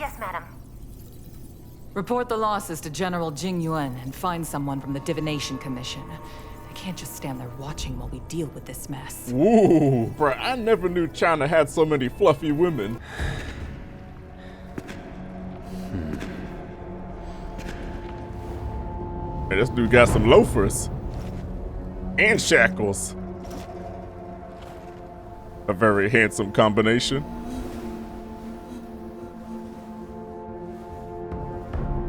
Yes, madam. Report the losses to General Jing Yuan and find someone from the Divination Commission. They can't just stand there watching while we deal with this mess. Ooh, bruh, I never knew China had so many fluffy women. Hey, this dude got some loafers. And shackles. A very handsome combination.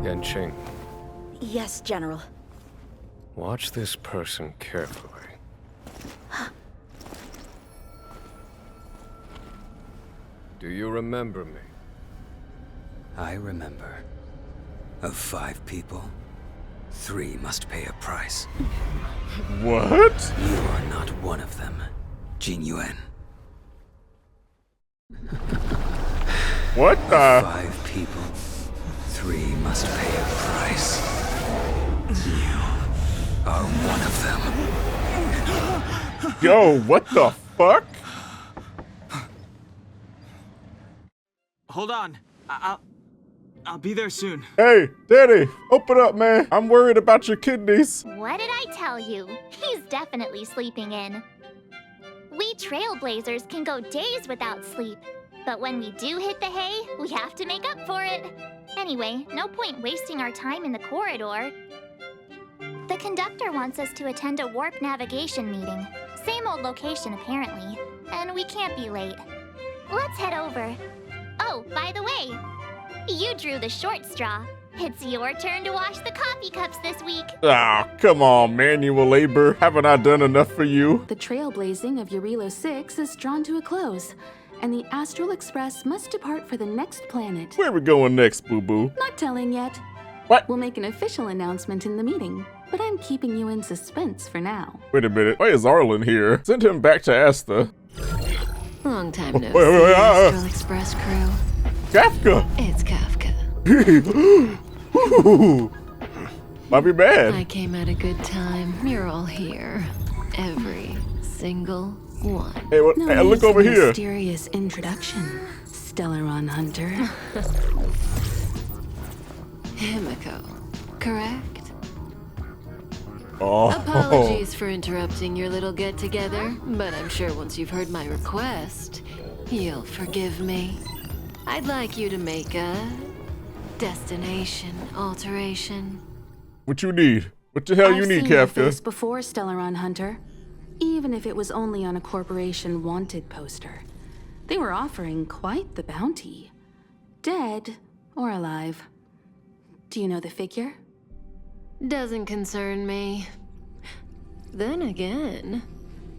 Yanqing, Yes, General. watch this person carefully. Do you remember me? I remember. Of 5 people, 3 must pay a price. What? You are not one of them, Jing Yuan. What Of the? 5 people, 3 must pay a price. You are one of them. Yo, what the fuck? Hold on. I'll be there soon. Hey, Daddy, open up, man. I'm worried about your kidneys. What did I tell you? He's definitely sleeping in. We trailblazers can go days without sleep, but when we do hit the hay, we have to make up for it. Anyway, no point wasting our time in the corridor. The conductor wants us to attend a warp navigation meeting. Same old location, apparently. And we can't be late. Let's head over. Oh, by the way, you drew the short straw. It's your turn to wash the coffee cups this week. Ah, come on, manual labor. Haven't I done enough for you? The trailblazing of Eurilo 6 is drawn to a close, and the Astral Express must depart for the next planet. Where we going next, boo-boo? Not telling yet. What? We'll make an official announcement in the meeting, but I'm keeping you in suspense for now. Wait a minute. Why is Arlen here? Send him back to Asta. Long time no Wait, see, ah. Astral Express crew. Kafka! It's Kafka. Might be bad. I came at a good time. You're all here. Every single one. Hey, what? No Hey, need look for over the here. Mysterious introduction, Stellaron Hunter. Himiko, correct? Oh. Apologies for interrupting your little get-together, but I'm sure once you've heard my request, you'll forgive me. I'd like you to make a destination alteration. What you need? What the hell you I've need, seen your Kafka? face before, Stellaron Hunter. Even if it was only on a corporation wanted poster. They were offering quite the bounty. Dead or alive. Do you know the figure? Doesn't concern me. Then again,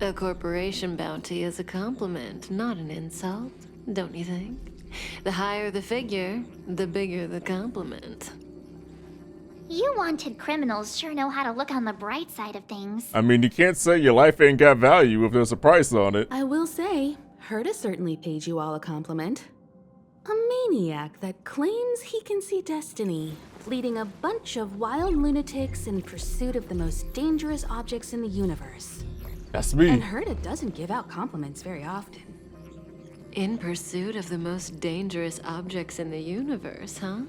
a corporation bounty is a compliment, not an insult, don't you think? The higher the figure, the bigger the compliment. You wanted criminals sure know how to look on the bright side of things. I mean, you can't say your life ain't got value if there's a price on it. I will say, Herta certainly paid you all a compliment. A maniac that claims he can see destiny, leading a bunch of wild lunatics in pursuit of the most dangerous objects in the universe. That's me. And Herta doesn't give out compliments very often. In pursuit of the most dangerous objects in the universe, huh?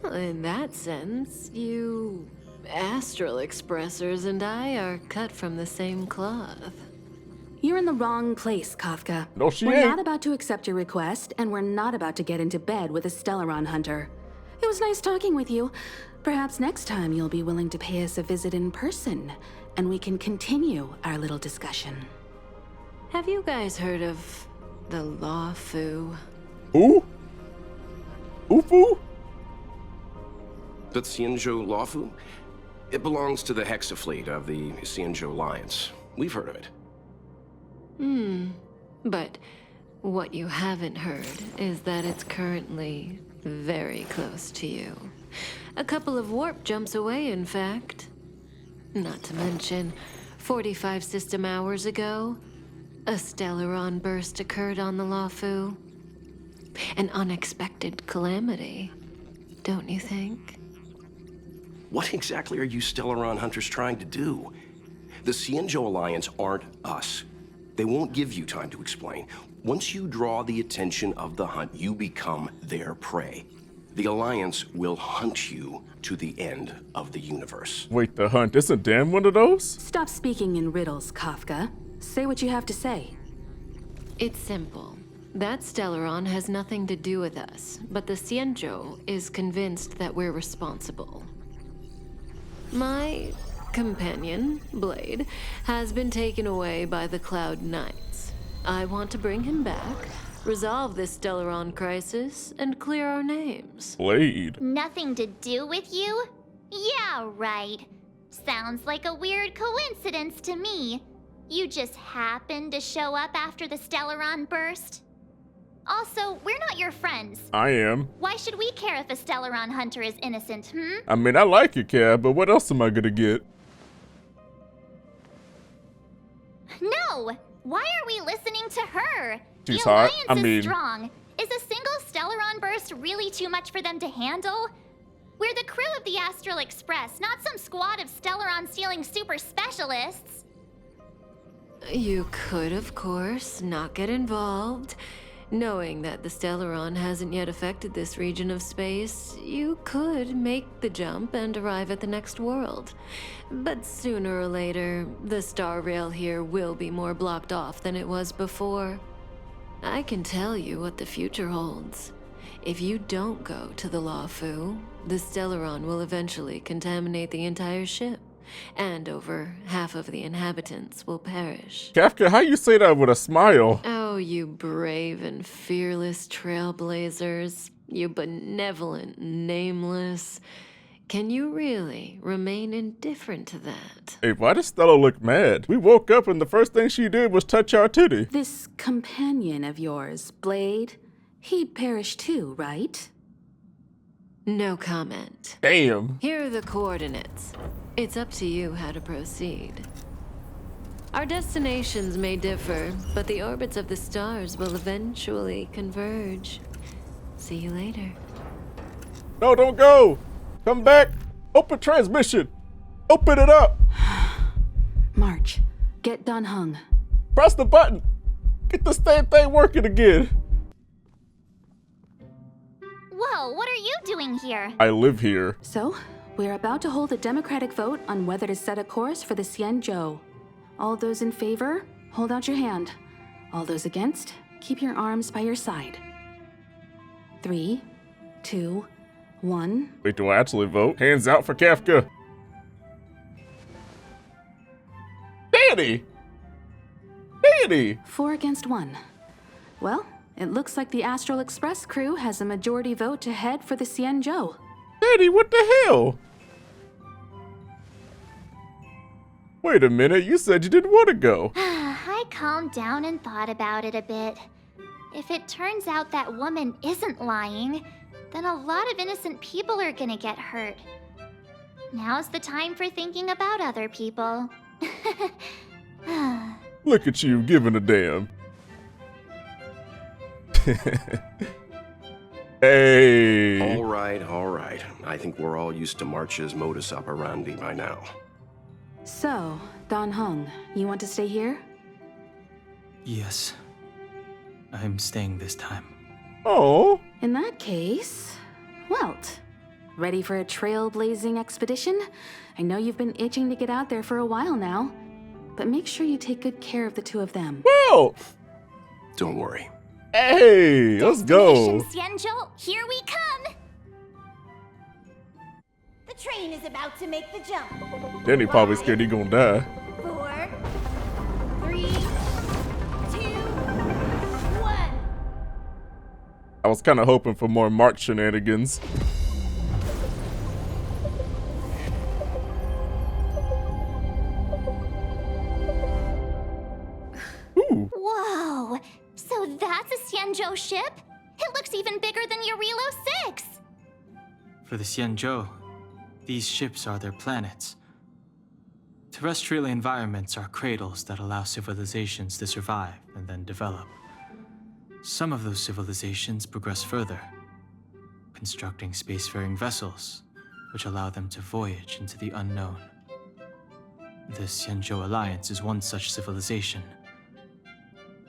Well, in that sense, you Astral Expressers and I are cut from the same cloth. You're in the wrong place, Kafka. No, she We're ain't. not about to accept your request, and we're not about to get into bed with a Stellaron Hunter. It was nice talking with you. Perhaps next time you'll be willing to pay us a visit in person, and we can continue our little discussion. Have you guys heard of the Law Fu? Ooh? Oofu? The Xianzhou Lawfu? It belongs to the Hexafleet of the Xianzhou Alliance. We've heard of it. But what you haven't heard is that it's currently very close to you. A couple of warp jumps away, in fact. Not to mention, 45 system hours ago, a Stellaron burst occurred on the Lawfu. An unexpected calamity, don't you think? What exactly are you Stellaron hunters trying to do? The Xianzhou Alliance aren't us. They won't give you time to explain. Once you draw the attention of the hunt, you become their prey. The Alliance will hunt you to the end of the universe. Wait, the hunt isn't Dan one of those? Stop speaking in riddles, Kafka. Say what you have to say. It's simple. That Stellaron has nothing to do with us, but the Xianzhou is convinced that we're responsible. My companion, Blade, has been taken away by the Cloud Knights. I want to bring him back, resolve this Stellaron crisis, and clear our names. Blade. Nothing to do with you? Yeah, right. Sounds like a weird coincidence to me. You just happened to show up after the Stellaron burst? Also, we're not your friends. I am. Why should we care if a Stellaron hunter is innocent, I mean, I like you, Cab, but what else am I gonna get? No! Why are we listening to her? She's the hot. Alliance is strong. Is a single Stellaron burst really too much for them to handle? We're the crew of the Astral Express, not some squad of Stellaron-stealing super specialists. You could, of course, not get involved. Knowing that the Stellaron hasn't yet affected this region of space, you could make the jump and arrive at the next world. But sooner or later, the star rail here will be more blocked off than it was before. I can tell you what the future holds. If you don't go to the Luofu, the Stellaron will eventually contaminate the entire ship, and over half of the inhabitants will perish. Kafka, how you say that with a smile? Oh, you brave and fearless trailblazers. You benevolent nameless. Can you really remain indifferent to that? Hey, why does Stella look mad? We woke up and the first thing she did was touch our titty. This companion of yours, Blade, he'd perish too, right? No comment. Damn. Here are the coordinates. It's up to you how to proceed. Our destinations may differ, but the orbits of the stars will eventually converge. See you later. No, don't go. Come back. Open transmission. Open it up. March. Get done hung. Press the button. Get this damn thing working again. Whoa, what are you doing here? I live here. So, we're about to hold a democratic vote on whether to set a course for the Xianzhou. All those in favor, hold out your hand. All those against, keep your arms by your side. 3, 2, 1. Wait, do I actually vote? Hands out for Kafka. Danny! Danny! 4 against 1. Well, it looks like the Astral Express crew has a majority vote to head for the Xianzhou. Danny, what the hell? Wait a minute, you said you didn't want to go. I calmed down and thought about it a bit. If it turns out that woman isn't lying, then a lot of innocent people are gonna get hurt. Now's the time for thinking about other people. Look at you, giving a damn. Hey. All right, all right. I think we're all used to March's modus operandi by now. So, Don Hung, you want to stay here? Yes. I'm staying this time. Oh. In that case, Welt, ready for a trailblazing expedition? I know you've been itching to get out there for a while now, but make sure you take good care of the two of them. Well. Don't worry. Hey, let's go. Destination Xianzhou, here we come! The train is about to make the jump. Danny probably scared he gonna die. 4, 3, 2, 1. I was kind of hoping for more March shenanigans. Ooh. Whoa! So that's a Xianzhou ship? It looks even bigger than Eurilo 6! For the Xianzhou, these ships are their planets. Terrestrial environments are cradles that allow civilizations to survive and then develop. Some of those civilizations progress further, constructing spacefaring vessels, which allow them to voyage into the unknown. The Xianzhou Alliance is one such civilization.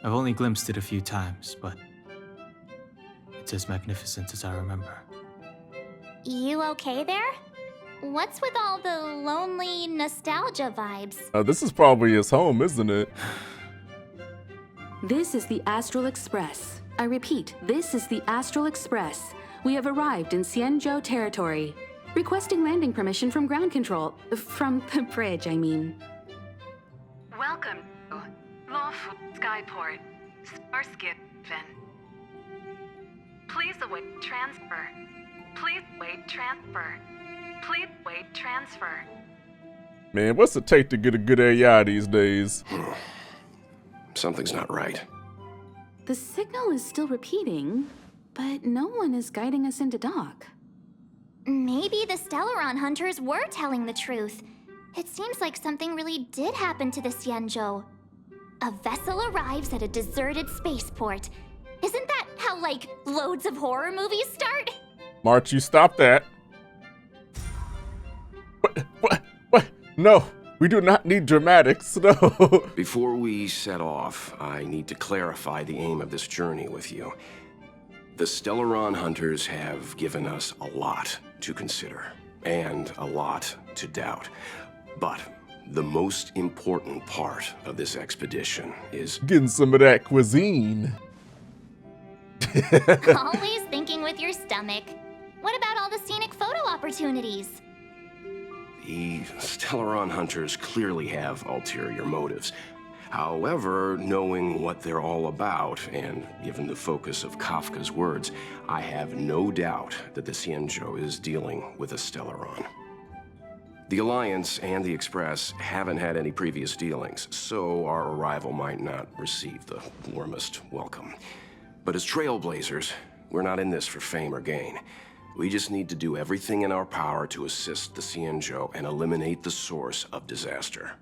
I've only glimpsed it a few times, but it's as magnificent as I remember. You okay there? What's with all the lonely nostalgia vibes? This is probably his home, isn't it? This is the Astral Express. I repeat, this is the Astral Express. We have arrived in Xianzhou territory. Requesting landing permission from ground control. From the bridge, I mean. Welcome to Lawful Skyport, Starsky Finn. Please await transfer. Please wait transfer. Please wait transfer. Man, what's it take to get a good AI these days? Something's not right. The signal is still repeating, but no one is guiding us into dock. Maybe the Stellaron hunters were telling the truth. It seems like something really did happen to the Xianzhou. A vessel arrives at a deserted spaceport. Isn't that how, like, loads of horror movies start? March, you stop that. What? No, we do not need dramatics, no. Before we set off, I need to clarify the aim of this journey with you. The Stellaron hunters have given us a lot to consider, and a lot to doubt. But the most important part of this expedition is getting some of that cuisine. Always thinking with your stomach. What about all the scenic photo opportunities? the Stellaron hunters clearly have ulterior motives. However, knowing what they're all about, and given the focus of Kafka's words, I have no doubt that the Xianzhou is dealing with a Stellaron. The Alliance and the Express haven't had any previous dealings, so our arrival might not receive the warmest welcome. But as trailblazers, we're not in this for fame or gain. We just need to do everything in our power to assist the Xianzhou and eliminate the source of disaster.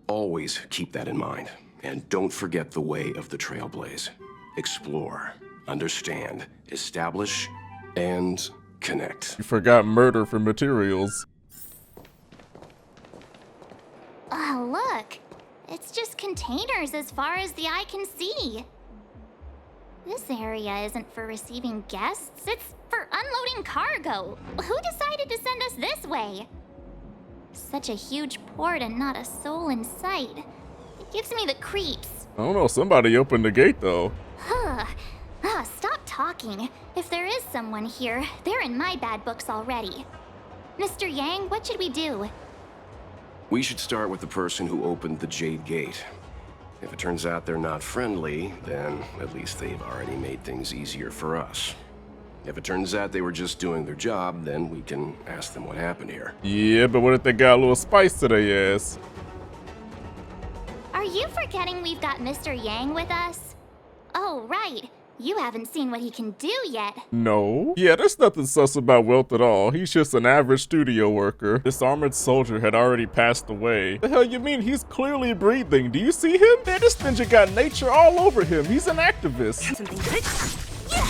Always keep that in mind, and don't forget the way of the Trailblaze. Explore, understand, establish, and connect. You forgot murder for materials. Oh, look. It's just containers as far as the eye can see. This area isn't for receiving guests, it's for unloading cargo. Who decided to send us this way? Such a huge port and not a soul in sight. It gives me the creeps. I don't know, somebody opened the gate though. Stop talking. If there is someone here, they're in my bad books already. Mr. Yang, what should we do? We should start with the person who opened the Jade Gate. If it turns out they're not friendly, then at least they've already made things easier for us. If it turns out they were just doing their job, then we can ask them what happened here. Yeah, but what if they got a little spice to their ass? Are you forgetting we've got Mr. Yang with us? Oh, right. You haven't seen what he can do yet. No. Yeah, there's nothing sus about Wilt at all. He's just an average studio worker. This armored soldier had already passed away. The hell you mean? He's clearly breathing. Do you see him? Man, this ninja got nature all over him. He's an activist. Something good? Yeah!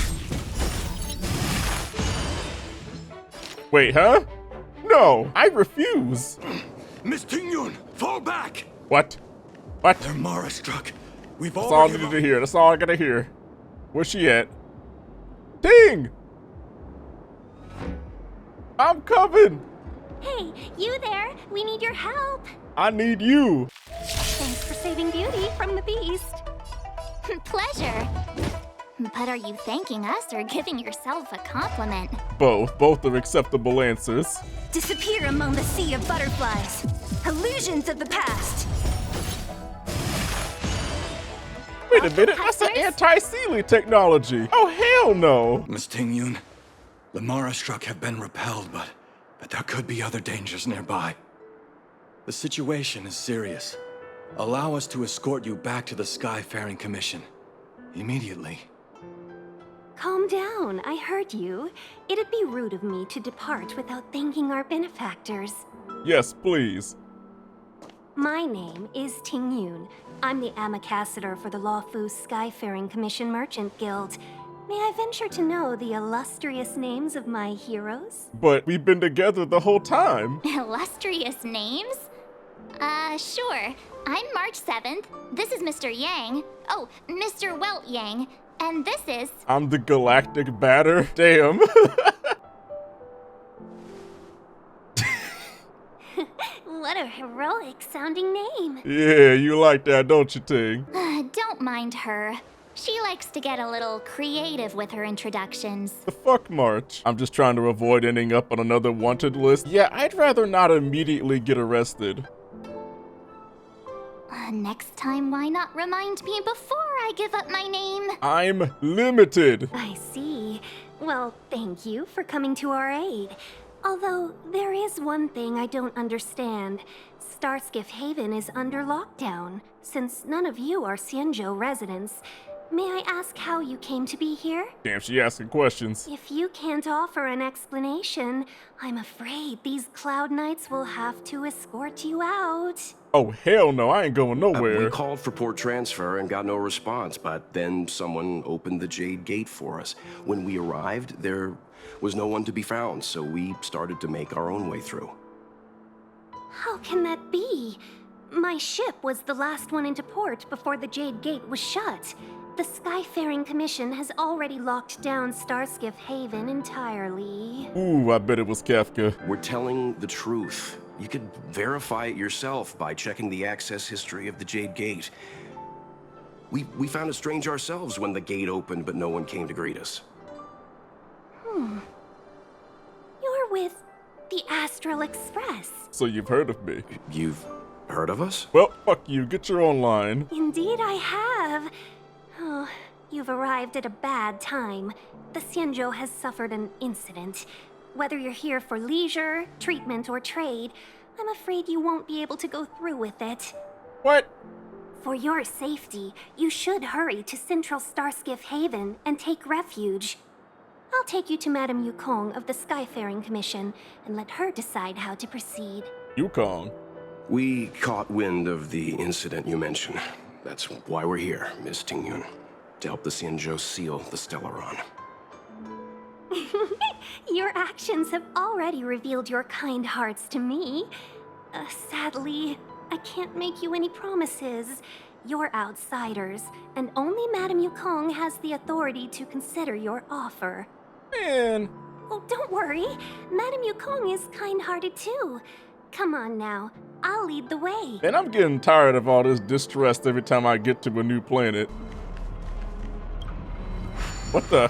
Wait, huh? No, I refuse. Miss Tingyun, fall back! What? What? They're Mara struck. We've That's all I needed to hear. That's all I gotta hear. Where's she at? Ting! I'm coming! Hey, you there? We need your help. I need you. Thanks for saving Beauty from the beast. Pleasure. But are you thanking us or giving yourself a compliment? Both. Both are acceptable answers. Disappear among the sea of butterflies. Illusions of the past. Wait a minute, that's an anti-Sealy technology. Oh, hell no. Miss Tingyun, the Mara struck have been repelled, but there could be other dangers nearby. The situation is serious. Allow us to escort you back to the Skyfaring Commission. Immediately. Calm down, I heard you. It'd be rude of me to depart without thanking our benefactors. Yes, please. My name is Tingyun. I'm the ambassador for the Lawfu Skyfaring Commission Merchant Guild. May I venture to know the illustrious names of my heroes? But we've been together the whole time. Illustrious names? Sure. I'm March 7th. This is Mr. Yang. Oh, Mr. Welt Yang. And this is... I'm the galactic batter? Damn. What a heroic sounding name. Yeah, you like that, don't you, Ting? Don't mind her. She likes to get a little creative with her introductions. The fuck, March? I'm just trying to avoid ending up on another wanted list. Yeah, I'd rather not immediately get arrested. Next time, why not remind me before I give up my name? I'm limited. I see. Well, thank you for coming to our aid. Although, there is one thing I don't understand. Starskiff Haven is under lockdown. Since none of you are Xianzhou residents, may I ask how you came to be here? Damn, she asking questions. If you can't offer an explanation, I'm afraid these Cloud Knights will have to escort you out. Oh, hell no, I ain't going nowhere. We called for port transfer and got no response, but then someone opened the Jade Gate for us. When we arrived, there was no one to be found, so we started to make our own way through. How can that be? My ship was the last one into port before the Jade Gate was shut. The Skyfaring Commission has already locked down Starskiff Haven entirely. Ooh, I bet it was Kafka. We're telling the truth. You could verify it yourself by checking the access history of the Jade Gate. We found it strange ourselves when the gate opened, but no one came to greet us. You're with the Astral Express. So you've heard of me. You've heard of us? Well, fuck you, get your own line. Indeed I have. Oh, you've arrived at a bad time. The Xianzhou has suffered an incident. Whether you're here for leisure, treatment, or trade, I'm afraid you won't be able to go through with it. What? For your safety, you should hurry to Central Starskiff Haven and take refuge. I'll take you to Madame Yukong of the Skyfaring Commission and let her decide how to proceed. Yukong? We caught wind of the incident you mentioned. That's why we're here, Miss Tingyun. To help the Xianzhou seal the Stellaron. Your actions have already revealed your kind hearts to me. Sadly, I can't make you any promises. You're outsiders, and only Madame Yukong has the authority to consider your offer. Man. Oh, don't worry. Madame Yukong is kind-hearted too. Come on now, I'll lead the way. Man, I'm getting tired of all this distress every time I get to a new planet. What the?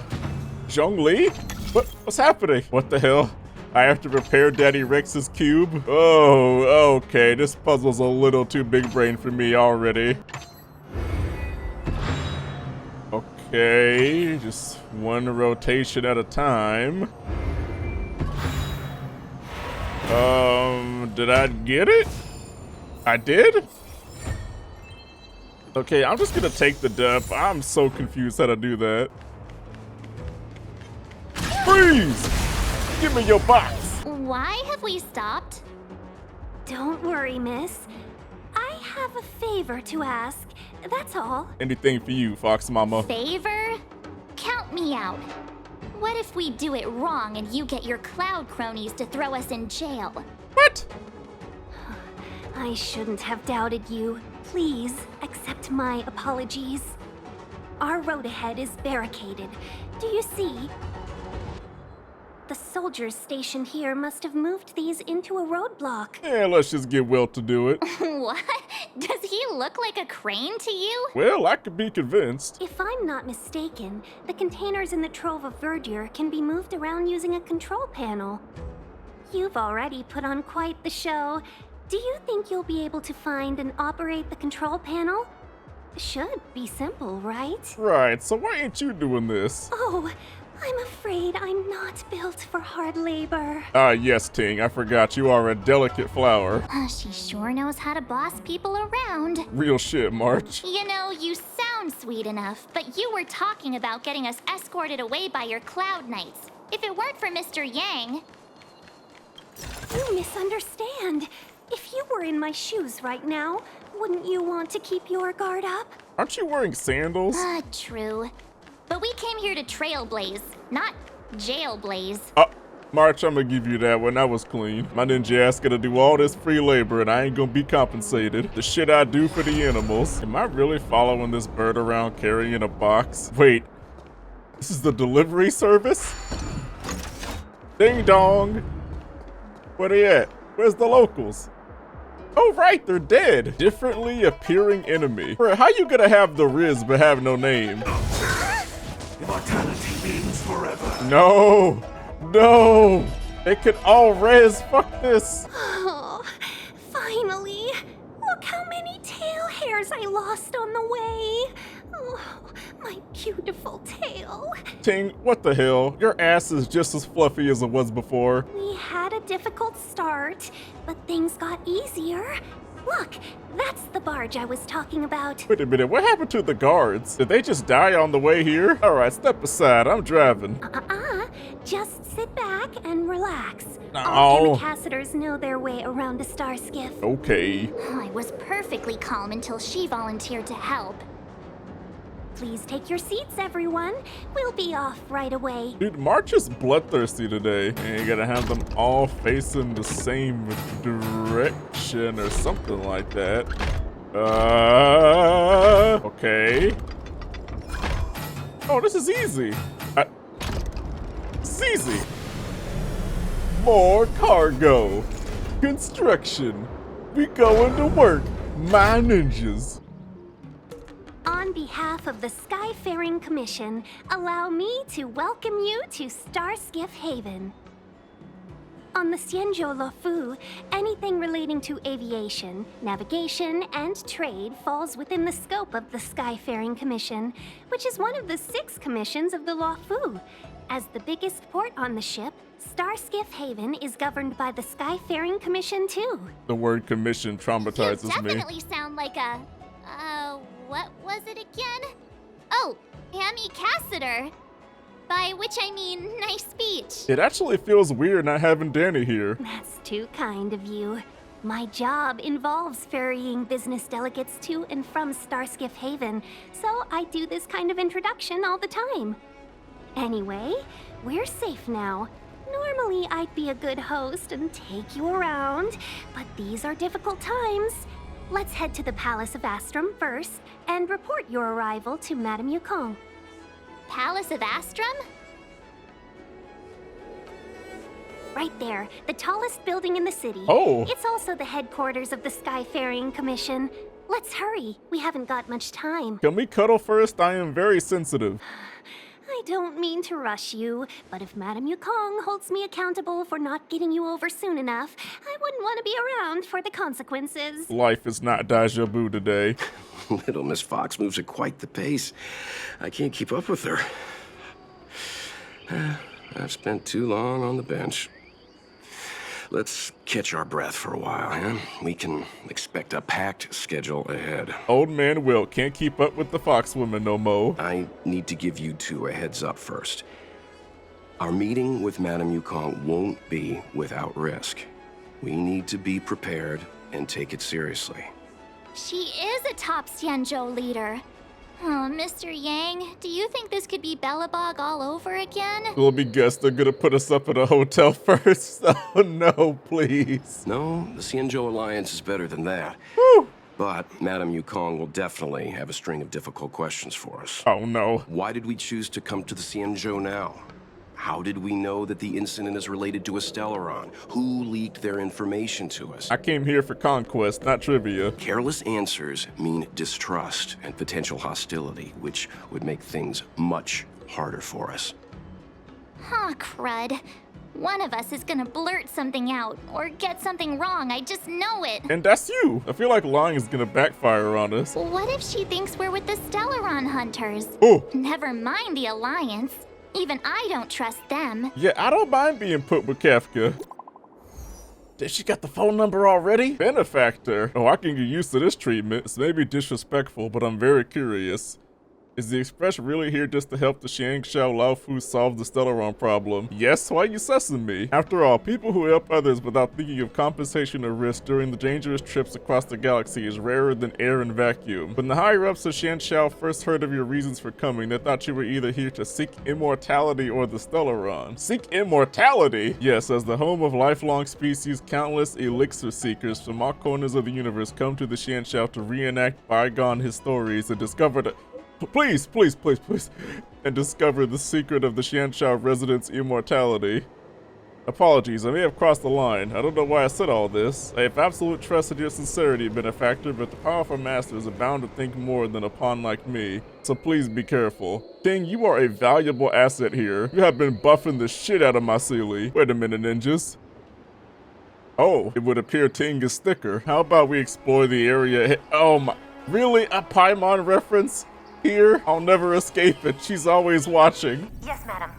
Zhongli? What's happening? What the hell? I have to repair Daddy Rex's cube? Oh, okay. This puzzle's a little too big brain for me already. Okay, just one rotation at a time. Did I get it? I did? Okay, I'm just gonna take the dub. I'm so confused how to do that. Freeze! Give me your box! Why have we stopped? Don't worry, miss. I have a favor to ask, that's all. Anything for you, Fox Mama. Favor? Count me out. What if we do it wrong and you get your cloud cronies to throw us in jail? What? I shouldn't have doubted you. Please, accept my apologies. Our road ahead is barricaded. Do you see? The soldiers stationed here must have moved these into a roadblock. Yeah, let's just get Will to do it. What? Does he look like a crane to you? Well, I could be convinced. If I'm not mistaken, the containers in the Trove of Verdure can be moved around using a control panel. You've already put on quite the show. Do you think you'll be able to find and operate the control panel? Should be simple, right? Right, so why ain't you doing this? Oh, I'm afraid I'm not built for hard labor. Yes, Ting, I forgot you are a delicate flower. She sure knows how to boss people around. Real shit, March. You know, you sound sweet enough, but you were talking about getting us escorted away by your Cloud Knights. If it weren't for Mr. Yang... You misunderstand. If you were in my shoes right now, wouldn't you want to keep your guard up? Aren't you wearing sandals? True. But we came here to trailblaze, not jailblaze. March, I'm gonna give you that one. That was clean. My ninja ass gonna do all this free labor and I ain't gonna be compensated. The shit I do for the animals. Am I really following this bird around carrying a box? Wait, this is the delivery service? Ding dong. Where they at? Where's the locals? Oh right, they're dead. Differently appearing enemy. Bro, how you gonna have the Riz but have no name? Immortality means forever. No, no. They could all res. Fuck this. Oh, finally. Look how many tail hairs I lost on the way. Oh, my beautiful tail. Ting, what the hell? Your ass is just as fluffy as it was before. We had a difficult start, but things got easier. Look, that's the barge I was talking about. Wait a minute, what happened to the guards? Did they just die on the way here? All right, step aside, I'm driving. Just sit back and relax. No. All ambassadors know their way around a star skiff. Okay. I was perfectly calm until she volunteered to help. Please take your seats, everyone. We'll be off right away. Dude, March is bloodthirsty today. And you gotta have them all facing the same direction or something like that. Okay. Oh, this is easy. It's easy. More cargo. Construction. We going to work. My ninjas. On behalf of the Skyfaring Commission, allow me to welcome you to Starskiff Haven. On the Xianzhou Luofu, anything relating to aviation, navigation, and trade falls within the scope of the Skyfaring Commission, which is one of the 6 commissions of the Luofu. As the biggest port on the ship, Starskiff Haven is governed by the Skyfaring Commission too. The word commission traumatizes me. You definitely sound like a... what was it again? Oh, Amy Cassider. By which I mean, nice speech. It actually feels weird not having Danny here. That's too kind of you. My job involves ferrying business delegates to and from Starskiff Haven, so I do this kind of introduction all the time. Anyway, we're safe now. Normally, I'd be a good host and take you around, but these are difficult times. Let's head to the Palace of Astrum first and report your arrival to Madame Yukong. Palace of Astrum? Right there, the tallest building in the city. Oh. It's also the headquarters of the Skyfaring Commission. Let's hurry, we haven't got much time. Can we cuddle first? I am very sensitive. I don't mean to rush you, but if Madame Yukong holds me accountable for not getting you over soon enough, I wouldn't want to be around for the consequences. Life is not deja vu today. Little Miss Fox moves at quite the pace. I can't keep up with her. I've spent too long on the bench. Let's catch our breath for a while, huh? We can expect a packed schedule ahead. Old man Wilt can't keep up with the Fox women no more. I need to give you 2 a heads up first. Our meeting with Madame Yukong won't be without risk. We need to be prepared and take it seriously. She is a top Xianzhou leader. Oh, Mr. Yang, do you think this could be Bellabog all over again? Let me guess, they're gonna put us up at a hotel first. Oh no, please. No, the Xianzhou Alliance is better than that. Whew. But Madame Yukong will definitely have a string of difficult questions for us. Oh no. Why did we choose to come to the Xianzhou now? How did we know that the incident is related to a Stellaron? Who leaked their information to us? I came here for conquest, not trivia. Careless answers mean distrust and potential hostility, which would make things much harder for us. Huh, crud. One of us is gonna blurt something out, or get something wrong, I just know it. And that's you. I feel like lying is gonna backfire on us. What if she thinks we're with the Stellaron hunters? Oh. Never mind the Alliance. Even I don't trust them. Yeah, I don't mind being put with Kafka. Did she got the phone number already? Benefactor. Oh, I can get used to this treatment. It's maybe disrespectful, but I'm very curious. Is the Express really here just to help the Xianxiao Laofu solve the Stellaron problem? Yes, why are you sussing me? After all, people who help others without thinking of compensation or risk during the dangerous trips across the galaxy is rarer than air and vacuum. When the higher-ups of Xianxiao first heard of your reasons for coming, they thought you were either here to seek immortality or the Stellaron. Seek immortality? Yes, as the home of lifelong species, countless elixir seekers from all corners of the universe come to the Xianxiao to reenact bygone histories and discover the— Please, and discover the secret of the Xianxiao residents' immortality. Apologies, I may have crossed the line. I don't know why I said all this. I have absolute trust in your sincerity, benefactor, but the powerful masters are bound to think more than a pawn like me. So please be careful. Ting, you are a valuable asset here. You have been buffing the shit out of my Sealy. Wait a minute, ninjas. Oh, it would appear Ting is thicker. How about we explore the area? Oh my, really? A Paimon reference? Here? I'll never escape it. She's always watching. Yes, madam.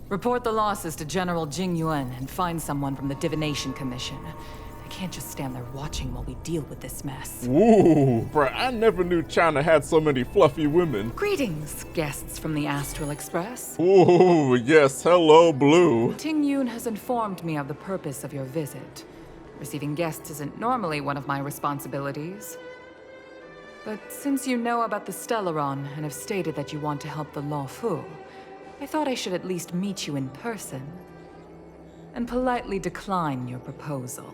Report the losses to General Jing Yuan and find someone from the Divination Commission. They can't just stand there watching while we deal with this mess. Ooh, bruh, I never knew China had so many fluffy women. Greetings, guests from the Astral Express. Ooh, yes, hello, Blue. Ting Yun has informed me of the purpose of your visit. Receiving guests isn't normally one of my responsibilities. But since you know about the Stellaron and have stated that you want to help the Laofu, I thought I should at least meet you in person and politely decline your proposal.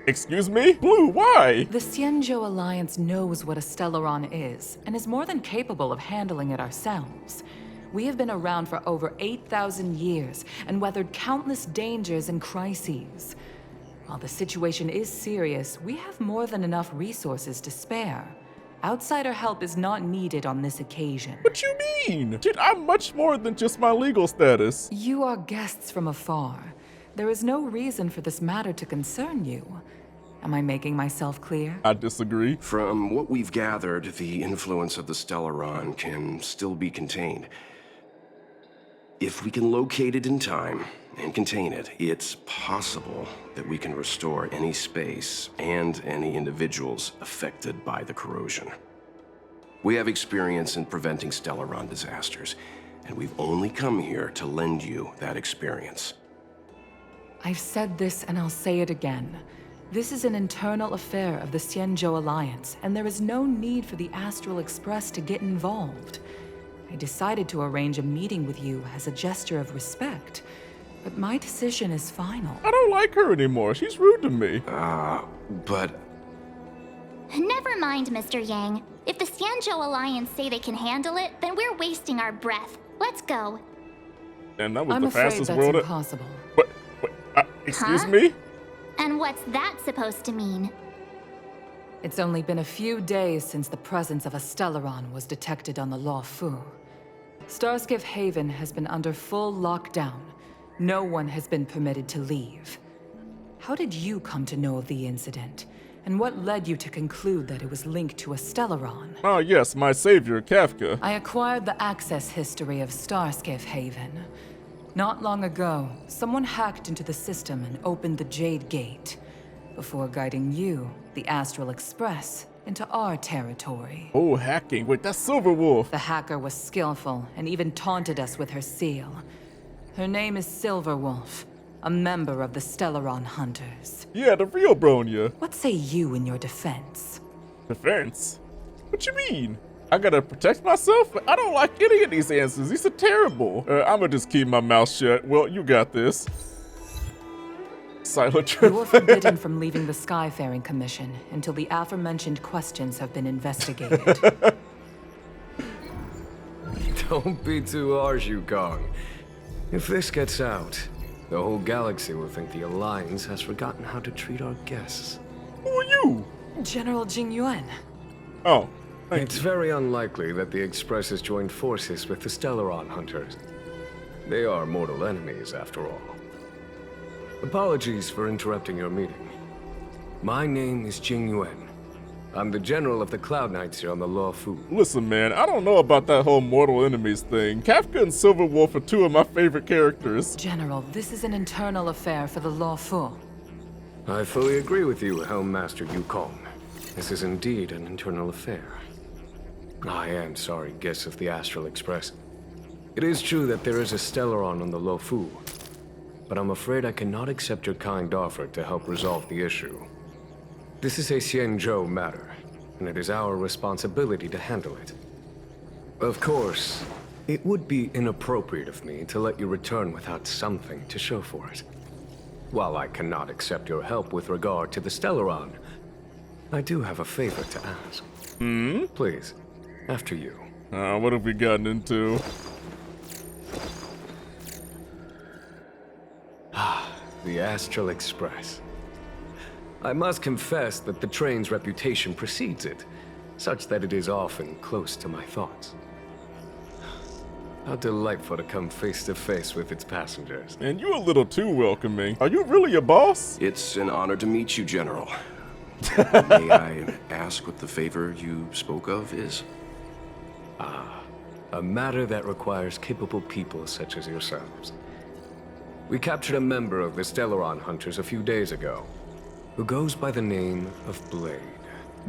Excuse me? Blue, why? The Xianzhou Alliance knows what a Stellaron is and is more than capable of handling it ourselves. We have been around for over 8,000 years and weathered countless dangers and crises. While the situation is serious, we have more than enough resources to spare. Outsider help is not needed on this occasion. What you mean? Dude, I'm much more than just my legal status. You are guests from afar. There is no reason for this matter to concern you. Am I making myself clear? I disagree. From what we've gathered, the influence of the Stellaron can still be contained. If we can locate it in time and contain it, it's possible that we can restore any space and any individuals affected by the corrosion. We have experience in preventing Stellaron disasters, and we've only come here to lend you that experience. I've said this and I'll say it again. This is an internal affair of the Xianzhou Alliance, and there is no need for the Astral Express to get involved. I decided to arrange a meeting with you as a gesture of respect, but my decision is final. I don't like her anymore. She's rude to me. But... Never mind, Mr. Yang. If the Xianzhou Alliance say they can handle it, then we're wasting our breath. Let's go. And that was I'm the afraid fastest that's world. Impossible. Wait, excuse me? And what's that supposed to mean? It's only been a few days since the presence of a Stellaron was detected on the Laofu. Starskiff Haven has been under full lockdown. No one has been permitted to leave. How did you come to know of the incident? And what led you to conclude that it was linked to a Stellaron? Ah, yes, my savior, Kafka. I acquired the access history of Starskiff Haven. Not long ago, someone hacked into the system and opened the Jade Gate, before guiding you, the Astral Express, into our territory. Oh, hacking. Wait, that's Silverwolf. The hacker was skillful and even taunted us with her seal. Her name is Silverwolf, a member of the Stellaron Hunters. Yeah, the real Bronya. What say you in your defense? Defense? What you mean? I gotta protect myself? I don't like any of these answers. These are terrible. I'ma just keep my mouth shut. Well, you got this. Silent You are forbidden from leaving the Skyfaring Commission until the aforementioned questions have been investigated. Don't be too harsh, Yukong. If this gets out, the whole galaxy will think the Alliance has forgotten how to treat our guests. Who are you? General Jing Yuan. Oh, It's very unlikely that the Express has joined forces with the Stellaron Hunters. They are mortal enemies, after all. Apologies for interrupting your meeting. My name is Jing Yuan. I'm the general of the Cloud Knights here on the Laofu. Listen, man, I don't know about that whole mortal enemies thing. Kafka and Silverwolf are two of my favorite characters. General, this is an internal affair for the Laofu. I fully agree with you, Helm Master Yukong. This is indeed an internal affair. I am sorry, guests of the Astral Express. It is true that there is a Stellaron on the Luofu, but I'm afraid I cannot accept your kind offer to help resolve the issue. This is a Xianzhou matter, and it is our responsibility to handle it. Of course, it would be inappropriate of me to let you return without something to show for it. While I cannot accept your help with regard to the Stellaron, I do have a favor to ask. Please, after you. What have we gotten into? The Astral Express. I must confess that the train's reputation precedes it, such that it is often close to my thoughts. How delightful to come face to face with its passengers. And you a little too welcoming. Are you really a boss? It's an honor to meet you, General. May I ask what the favor you spoke of is? A matter that requires capable people such as yourselves. We captured a member of the Stellaron Hunters a few days ago, who goes by the name of Blade.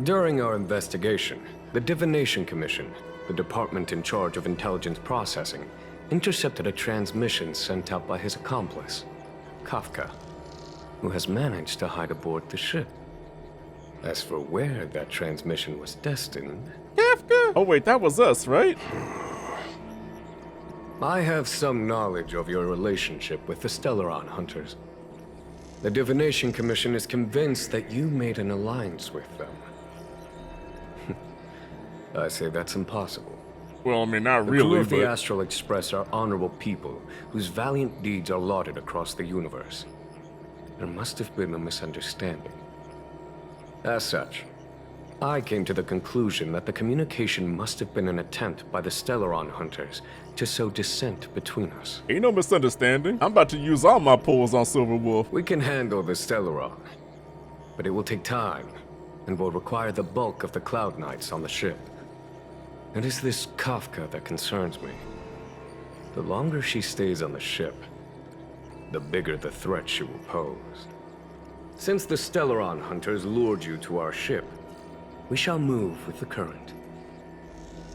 During our investigation, the Divination Commission, the department in charge of intelligence processing, intercepted a transmission sent out by his accomplice, Kafka, who has managed to hide aboard the ship. As for where that transmission was destined... Kafka? Oh wait, that was us, right? I have some knowledge of your relationship with the Stellaron Hunters. The Divination Commission is convinced that you made an alliance with them. I say that's impossible. Well, I mean, not The really, crew of but... the Astral Express are honorable people whose valiant deeds are lauded across the universe. There must have been a misunderstanding. As such, I came to the conclusion that the communication must have been an attempt by the Stellaron Hunters to sow dissent between us. Ain't no misunderstanding. I'm about to use all my pulls on Silver Wolf. We can handle the Stellaron, but it will take time and will require the bulk of the Cloud Knights on the ship. It is this Kafka that concerns me. The longer she stays on the ship, the bigger the threat she will pose. Since the Stellaron Hunters lured you to our ship, we shall move with the current.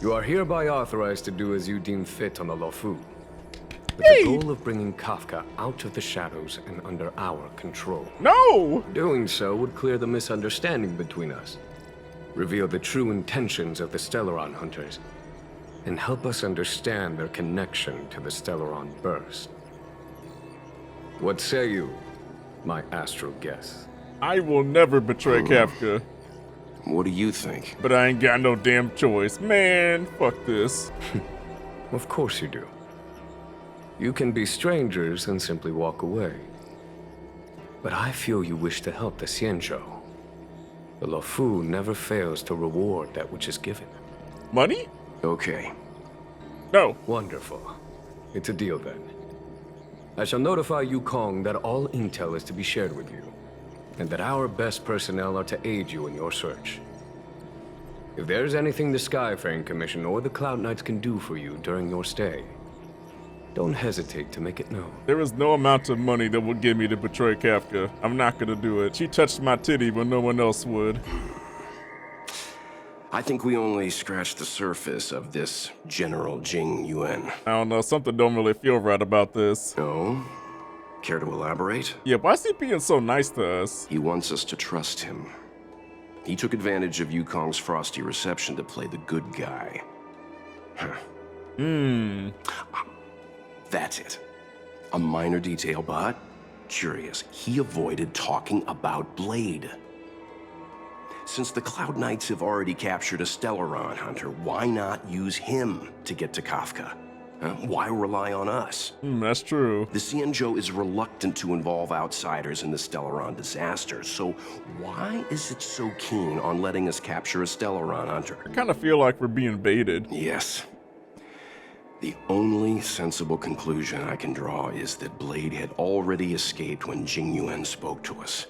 You are hereby authorized to do as you deem fit on the Luofu, with the goal of bringing Kafka out of the shadows and under our control. No! Doing so would clear the misunderstanding between us, reveal the true intentions of the Stellaron Hunters, and help us understand their connection to the Stellaron Burst. What say you, my astral guests? I will never betray Kafka. What do you think? But I ain't got no damn choice. Man, fuck this. Of course you do. You can be strangers and simply walk away. But I feel you wish to help the Xianzhou. The Luofu never fails to reward that which is given. Money? Okay. No. Wonderful. It's a deal then. I shall notify Yukong that all intel is to be shared with you, and that our best personnel are to aid you in your search. If there's anything the Skyfaring Commission or the Cloud Knights can do for you during your stay, don't hesitate to make it known. There is no amount of money that would get me to betray Kafka. I'm not gonna do it. She touched my titty when no one else would. I think we only scratched the surface of this General Jing Yuan. I don't know, something don't really feel right about this. No? Care to elaborate? Yeah, why is he being so nice to us? He wants us to trust him. He took advantage of Yukong's frosty reception to play the good guy. That's it. A minor detail, but curious. He avoided talking about Blade. Since the Cloud Knights have already captured a Stellaron Hunter, why not use him to get to Kafka? Why rely on us? That's true. The Xianzhou is reluctant to involve outsiders in the Stellaron disaster, so why is it so keen on letting us capture a Stellaron Hunter? I kind of feel like we're being baited. Yes. The only sensible conclusion I can draw is that Blade had already escaped when Jing Yuan spoke to us,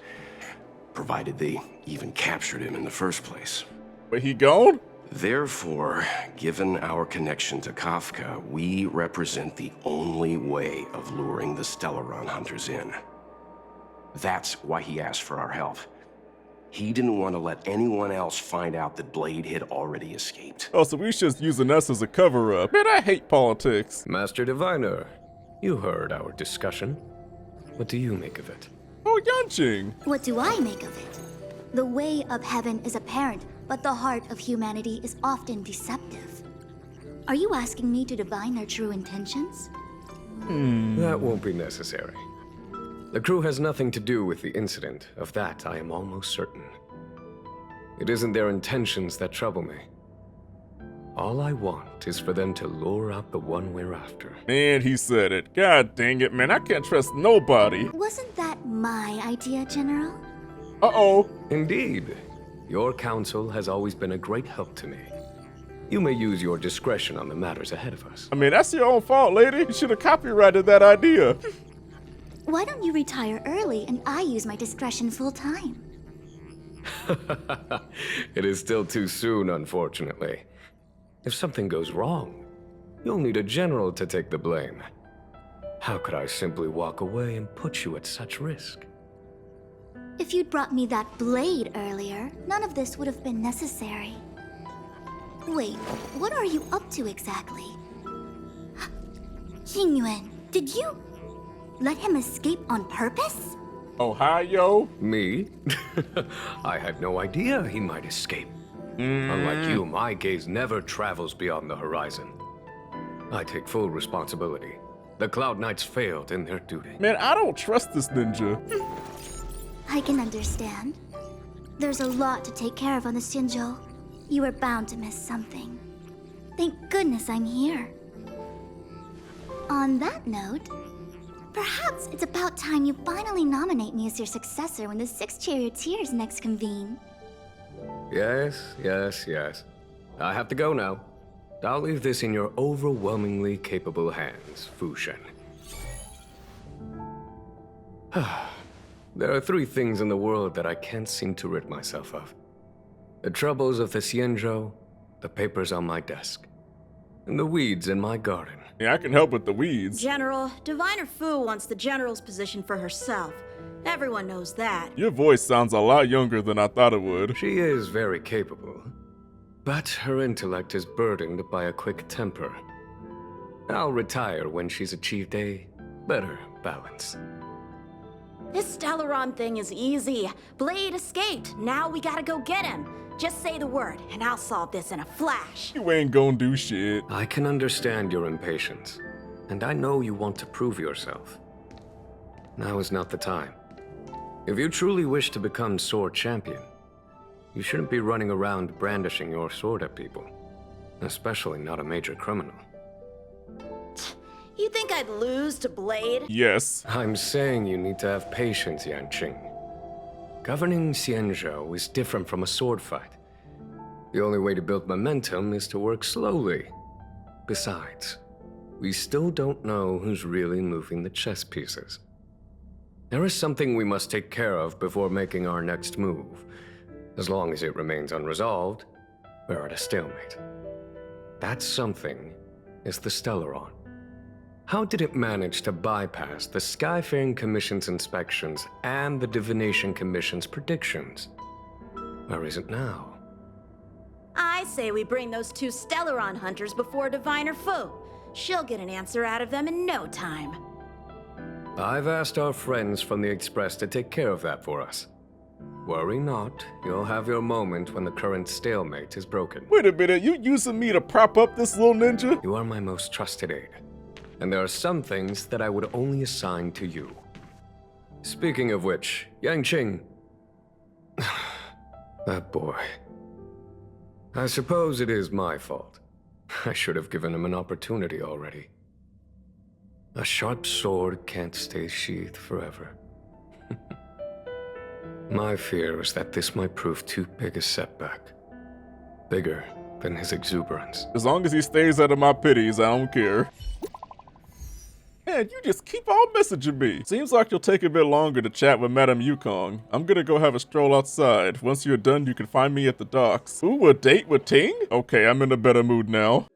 provided they even captured him in the first place. But he gone? Therefore, given our connection to Kafka, we represent the only way of luring the Stellaron Hunters in. That's why he asked for our help. He didn't want to let anyone else find out that Blade had already escaped. Oh, so he's just using us as a cover-up. Man, I hate politics. Master Diviner, you heard our discussion. What do you make of it? Oh, Yanqing. What do I make of it? The way of heaven is apparent, but the heart of humanity is often deceptive. Are you asking me to divine their true intentions? That won't be necessary. The crew has nothing to do with the incident. Of that, I am almost certain. It isn't their intentions that trouble me. All I want is for them to lure out the one we're after. Man, he said it. God dang it, man. I can't trust nobody. Wasn't that my idea, General? Uh-oh. Indeed. Your counsel has always been a great help to me. You may use your discretion on the matters ahead of us. I mean, that's your own fault, lady. You should have copyrighted that idea. Why don't you retire early and I use my discretion full time? It is still too soon, unfortunately. If something goes wrong, you'll need a general to take the blame. How could I simply walk away and put you at such risk? If you'd brought me that blade earlier, none of this would have been necessary. Wait, what are you up to exactly? Xingyuan, did you let him escape on purpose? Ohio? Me? I had no idea he might escape. Unlike you, my gaze never travels beyond the horizon. I take full responsibility. The Cloud Knights failed in their duty. Man, I don't trust this ninja. I can understand. There's a lot to take care of on the Xinzhou. You were bound to miss something. Thank goodness I'm here. On that note, perhaps it's about time you finally nominate me as your successor when the 6 charioteers next convene. Yes. I have to go now. I'll leave this in your overwhelmingly capable hands, Fu Shen. There are 3 things in the world that I can't seem to rid myself of. The troubles of the Xianzhou, the papers on my desk, and the weeds in my garden. Yeah, I can help with the weeds. General, Diviner Fu wants the General's position for herself. Everyone knows that. Your voice sounds a lot younger than I thought it would. She is very capable, but her intellect is burdened by a quick temper. I'll retire when she's achieved a better balance. This Stellaron thing is easy. Blade escaped. Now we gotta go get him. Just say the word, and I'll solve this in a flash. You ain't gonna do shit. I can understand your impatience, and I know you want to prove yourself. Now is not the time. If you truly wish to become sword champion, you shouldn't be running around brandishing your sword at people, especially not a major criminal. You think I'd lose to Blade? Yes. I'm saying you need to have patience, Yanqing. Governing Xianzhou is different from a sword fight. The only way to build momentum is to work slowly. Besides, we still don't know who's really moving the chess pieces. There is something we must take care of before making our next move. As long as it remains unresolved, we're at a stalemate. That something is the Stellaron. How did it manage to bypass the Skyfaring Commission's inspections and the Divination Commission's predictions? Where is it now? I say we bring those 2 Stellaron hunters before Diviner Fu. She'll get an answer out of them in no time. I've asked our friends from the Express to take care of that for us. Worry not, you'll have your moment when the current stalemate is broken. Wait a minute, you using me to prop up this little ninja? You are my most trusted aide, and there are some things that I would only assign to you. Speaking of which, Yanqing... that boy. I suppose it is my fault. I should have given him an opportunity already. A sharp sword can't stay sheathed forever. My fear is that this might prove too big a setback. Bigger than his exuberance. As long as he stays out of my pities, I don't care. Man, you just keep on messaging me. Seems like you'll take a bit longer to chat with Madame Yukong. I'm gonna go have a stroll outside. Once you're done, you can find me at the docks. Ooh, a date with Ting? Okay, I'm in a better mood now.